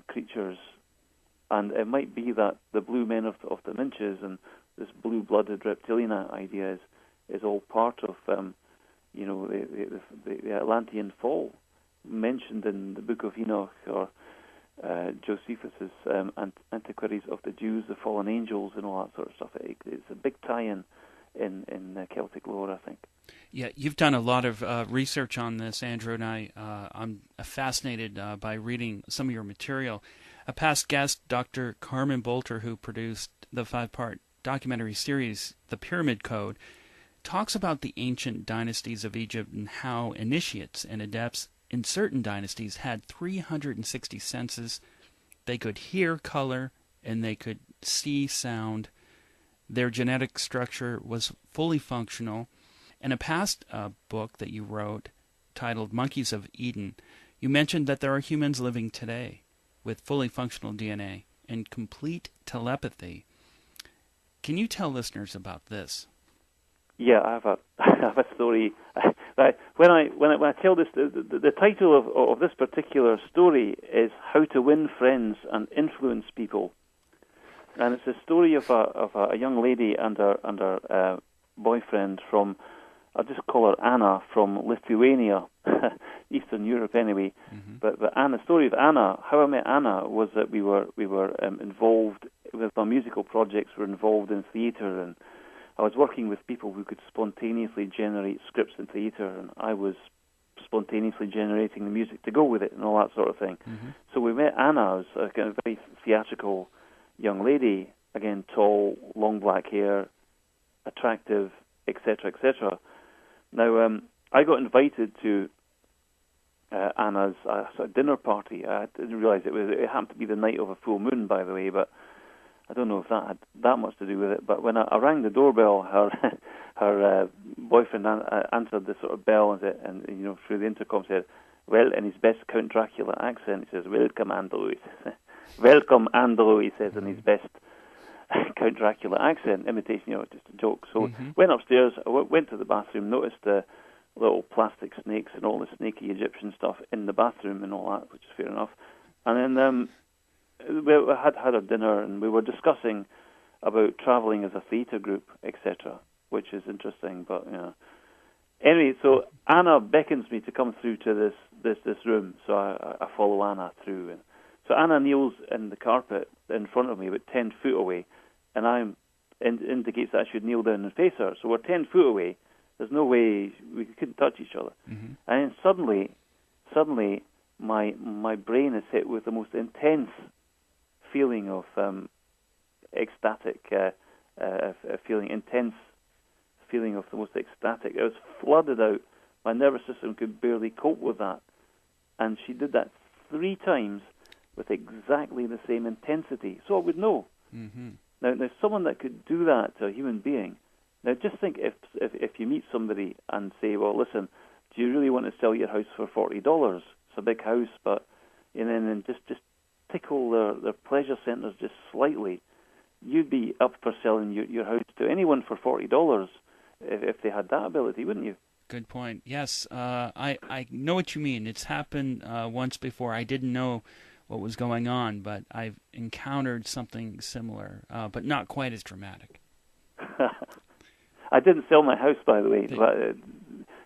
creatures, and it might be that the blue men of the Minches and this blue-blooded reptilian idea is all part of the Atlantean fall mentioned in the Book of Enoch, or Josephus's Antiquities of the Jews, the Fallen Angels, and all that sort of stuff. It's a big tie-in in Celtic lore, I think. Yeah, you've done a lot of research on this, Andrew, and I'm fascinated by reading some of your material. A past guest, Dr. Carmen Bolter, who produced the 5-part documentary series, The Pyramid Code, talks about the ancient dynasties of Egypt and how initiates and adepts in certain dynasties had 360 senses. They could hear color and they could see sound. Their genetic structure was fully functional. In a past book that you wrote titled Monkeys of Eden, you mentioned that there are humans living today with fully functional DNA and complete telepathy. Can you tell listeners about this? Yeah, I have a story. When I tell this, the title of this particular story is "How to Win Friends and Influence People," and it's a story of a young lady and her boyfriend from, I'll just call her Anna, from Lithuania, Eastern Europe anyway. Mm-hmm. But Anna, the story of Anna, how I met Anna was that we were involved with our musical projects. We're involved in theatre, and I was working with people who could spontaneously generate scripts in theatre, and I was spontaneously generating the music to go with it and all that sort of thing. Mm-hmm. So we met Anna, as a kind of very theatrical young lady, again, tall, long black hair, attractive, etc., etc. Now, I got invited to Anna's sort of dinner party. I didn't realize it happened to be the night of a full moon, by the way, but I don't know if that had that much to do with it. But when I rang the doorbell, her boyfriend answered the sort of bell and through the intercom said, well, in his best Count Dracula accent, he says, "Welcome, Andrew." "Welcome, Andrew," he says in his best Count Dracula accent, imitation, just a joke. So went upstairs, went to the bathroom, noticed the little plastic snakes and all the snaky Egyptian stuff in the bathroom and all that, which is fair enough. And then we had our dinner, and we were discussing about traveling as a theatre group, etc., which is interesting. But anyway, so Anna beckons me to come through to this room, so I follow Anna through. And so Anna kneels in the carpet in front of me, about 10 foot away, and indicates that I should kneel down and face her. So we're 10 foot away. There's no way we couldn't touch each other. Mm-hmm. And then suddenly, my brain is hit with the most intense feeling of ecstatic, intense feeling of the most ecstatic. It was flooded out. My nervous system could barely cope with that. And she did that 3 times with exactly the same intensity. So I would know. Mm-hmm. Now, someone that could do that to a human being. Now, just think if you meet somebody and say, well, listen, do you really want to sell your house for $40? It's a big house, but then just tickle their pleasure centers just slightly. You'd be up for selling your house to anyone for $40 if they had that ability, wouldn't you? Good point. Yes, I know what you mean. It's happened once before. I didn't know what was going on, but I've encountered something similar, but not quite as dramatic. I didn't sell my house, by the way. But,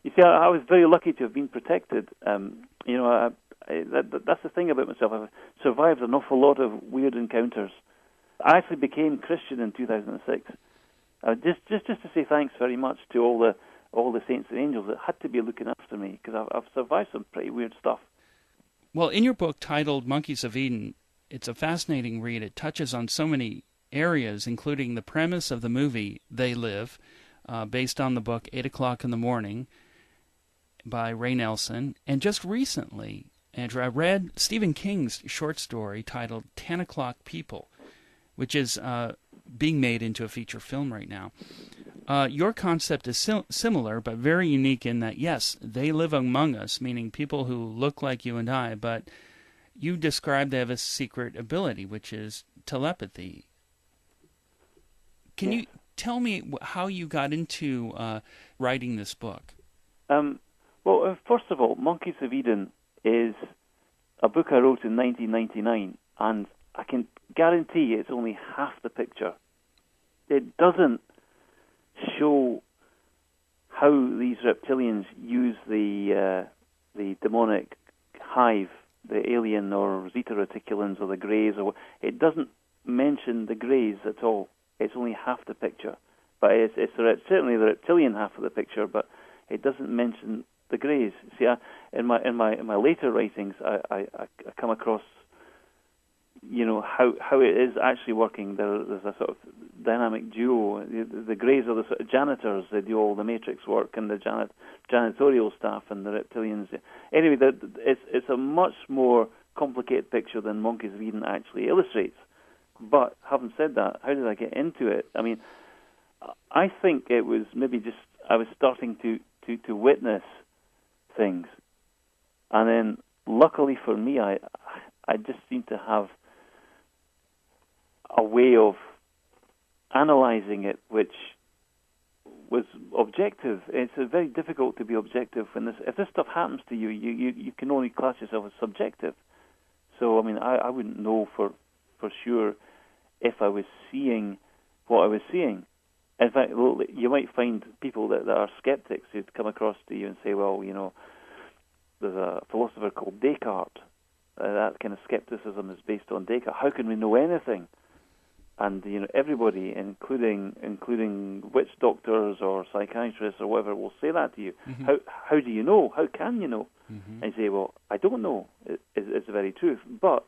you see, I was very lucky to have been protected. That's the thing about myself. I've survived an awful lot of weird encounters. I actually became Christian in 2006. Just to say thanks very much to all the saints and angels that had to be looking after me, because I've survived some pretty weird stuff. Well, in your book titled Monkeys of Eden, it's a fascinating read. It touches on so many areas, including the premise of the movie They Live, based on the book 8 O'Clock in the Morning by Ray Nelson. And just recently, Andrew, I read Stephen King's short story titled 10 O'Clock People, which is being made into a feature film right now. Your concept is similar, but very unique in that, yes, they live among us, meaning people who look like you and I, but you describe they have a secret ability, which is telepathy. Can you tell me how you got into writing this book? Well, first of all, Monkeys of Eden is a book I wrote in 1999, and I can guarantee it's only half the picture. It doesn't show how these reptilians use the demonic hive, the alien or Zeta reticulans or the Greys. It doesn't mention the Greys at all. It's only half the picture. But it's certainly the reptilian half of the picture, but it doesn't mention the Greys. See, in my later writings, I come across how it is actually working. There's a sort of dynamic duo. The Greys are the sort of janitors. They do all the matrix work, and the janitorial staff and the reptilians. Anyway, it's a much more complicated picture than Monkeys Reading actually illustrates. But having said that, how did I get into it? I mean, I think it was maybe just I was starting to witness things, and then luckily for me, I just seemed to have a way of analyzing it which was objective. It's very difficult to be objective when if this stuff happens to you, you can only class yourself as subjective. So I mean, I wouldn't know for sure if I was seeing what I was seeing. In fact, you might find people that are skeptics who'd come across to you and say, well, there's a philosopher called Descartes. That kind of skepticism is based on Descartes. How can we know anything? And everybody, including witch doctors or psychiatrists or whatever, will say that to you. Mm-hmm. How do you know? How can you know? Mm-hmm. And you say, well, I don't know. It's the very truth. But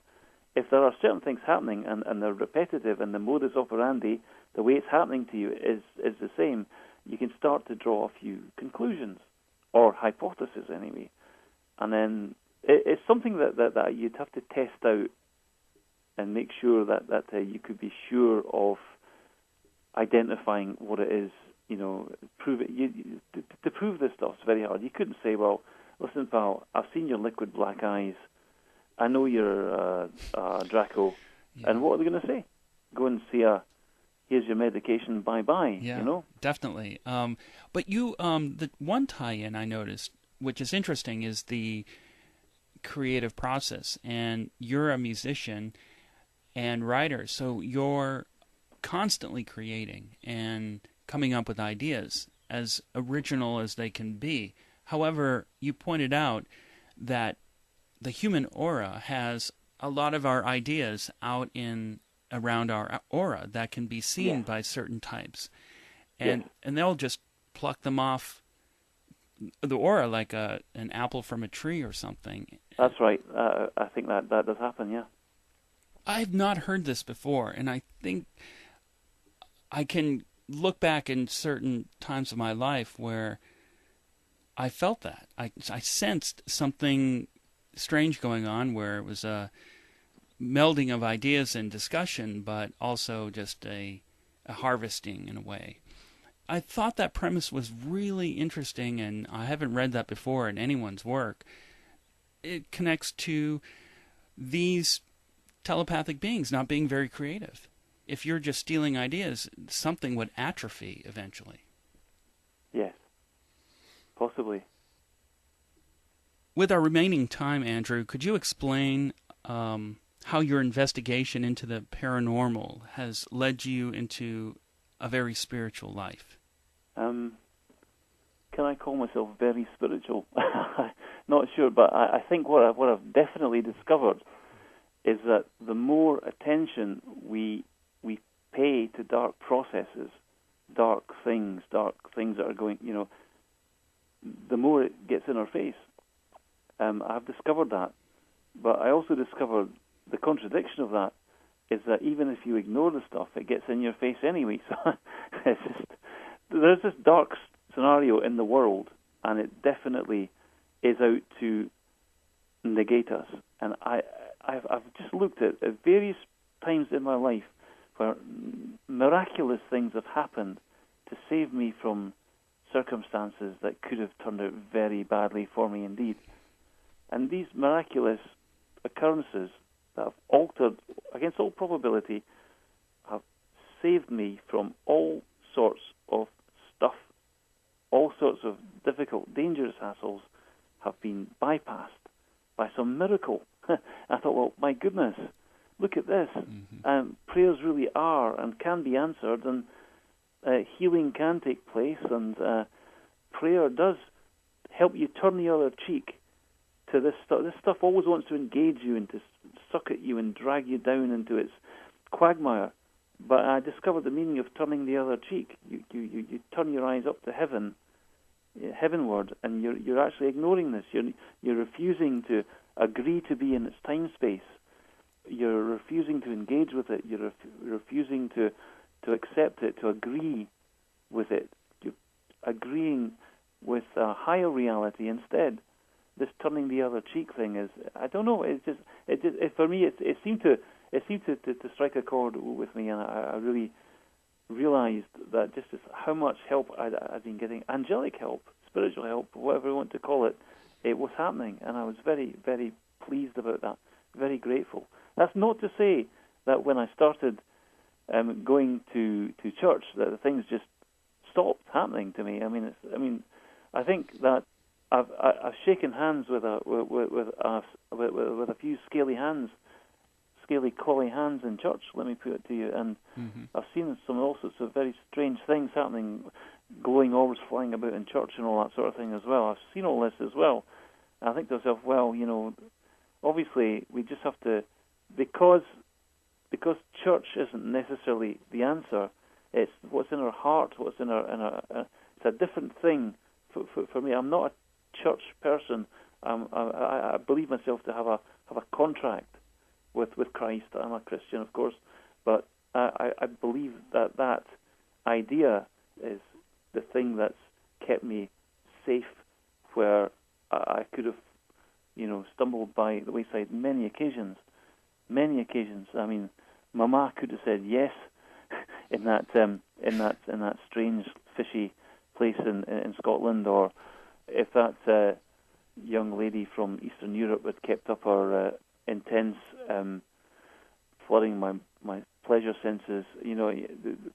if there are certain things happening and they're repetitive and the modus operandi, the way it's happening to you is the same, you can start to draw a few conclusions or hypotheses anyway. And then it's something that you'd have to test out and make sure that you could be sure of identifying what it is. Prove it. To prove this stuff is very hard. You couldn't say, well, listen, pal, I've seen your liquid black eyes. I know you're Draco. Yeah. And what are they going to say? Go and see here's your medication, bye-bye. Yeah, definitely. But you, the one tie-in I noticed, which is interesting, is the creative process. And you're a musician and writer, so you're constantly creating and coming up with ideas as original as they can be. However, you pointed out that the human aura has a lot of our ideas out around our aura that can be seen by certain types, and they'll just pluck them off the aura like an apple from a tree or something. That's right. I think that does happen. Yeah. I've not heard this before, and I think I can look back in certain times of my life where I felt that. I sensed something strange going on, where it was a melding of ideas and discussion, but also just a harvesting in a way. I thought that premise was really interesting, and I haven't read that before in anyone's work. It connects to these telepathic beings not being very creative. If you're just stealing ideas, something would atrophy eventually. Yes, possibly. With our remaining time, Andrew, could you explain how your investigation into the paranormal has led you into a very spiritual life? Can I call myself very spiritual? Not sure, but I think what I've definitely discovered is that the more attention we pay to dark processes, dark things that are going, the more it gets in our face. I've discovered that, but I also discovered the contradiction of that is that even if you ignore the stuff, it gets in your face anyway. So there's this dark scenario in the world, and it definitely is out to negate us. And I've just looked at various times in my life where miraculous things have happened to save me from circumstances that could have turned out very badly for me indeed. And these miraculous occurrences that have altered, against all probability, have saved me from all sorts of stuff. All sorts of difficult, dangerous hassles have been bypassed by some miracle. I thought, well, my goodness, look at this. Mm-hmm. Prayers really are and can be answered, and healing can take place, and prayer does help you turn the other cheek to this stuff. This stuff always wants to engage you and to suck at you and drag you down into its quagmire. But I discovered the meaning of turning the other cheek. You turn your eyes up to heavenward, and you're actually ignoring this. You're refusing to agree to be in its time space. you're refusing to engage with it. You're refusing to accept it, to agree with it. You're agreeing with a higher reality instead. This turning the other cheek thing is, I don't know. It for me, it seemed to strike a chord with me, and I really realized that just how much help I'd been getting, angelic help, spiritual help, whatever you want to call it, it was happening, and I was very, very pleased about that, very grateful. That's not to say that when I started going to church that the things just stopped happening to me. I think that I've shaken hands with a few scaly crawly hands in church. Let me put it to you, and I've seen all sorts of very strange things happening, glowing orbs flying about in church and all that sort of thing as well. I've seen all this as well. And I think to myself, well, obviously we just have to, because church isn't necessarily the answer. It's what's in our heart, what's in our it's a different thing for me. I'm not a church person. I believe myself to have a contract with Christ. I'm a Christian, of course, but I believe that idea is the thing that's kept me safe, where I could have, stumbled by the wayside many occasions. I mean, Mama could have said yes in that strange fishy place in Scotland, or if that young lady from Eastern Europe had kept up her intense flooding my pleasure senses,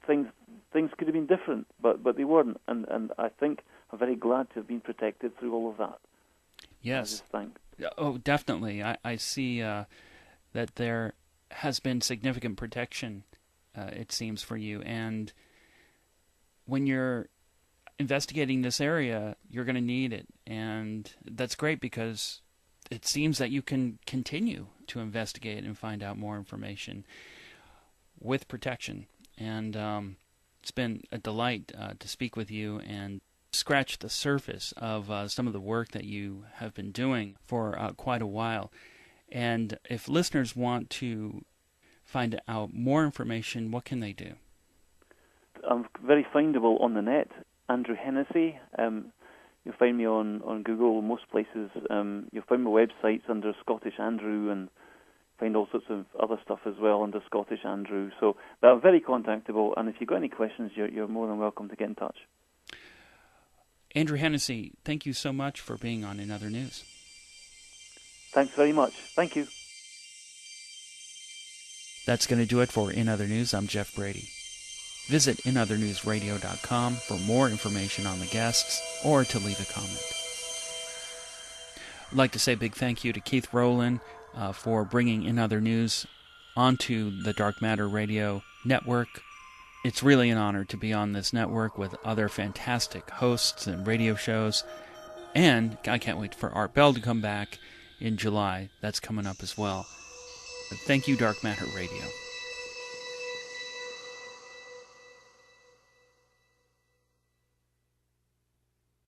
things could have been different, but they weren't, and I think I'm very glad to have been protected through all of that. Yes. I just think. Oh, definitely. I see that there has been significant protection, it seems, for you, and when you're investigating this area, you're going to need it, and that's great because it seems that you can continue to investigate and find out more information with protection. And it's been a delight to speak with you and scratch the surface of some of the work that you have been doing for quite a while. And if listeners want to find out more information, what can they do? I'm very findable on the net. Andrew Hennessey. You'll find me on Google, most places. You'll find my websites under Scottish Andrew, and find all sorts of other stuff as well under Scottish Andrew. So they're very contactable, and if you've got any questions, you're more than welcome to get in touch. Andrew Hennessey, thank you so much for being on In Other News. Thanks very much. Thank you. That's going to do it for In Other News. I'm Jeff Brady. Visit inothernewsradio.com for more information on the guests or to leave a comment. I'd like to say a big thank you to Keith Rowland for bringing In Other News onto the Dark Matter Radio network. It's really an honor to be on this network with other fantastic hosts and radio shows. And I can't wait for Art Bell to come back in July. That's coming up as well. But thank you, Dark Matter Radio.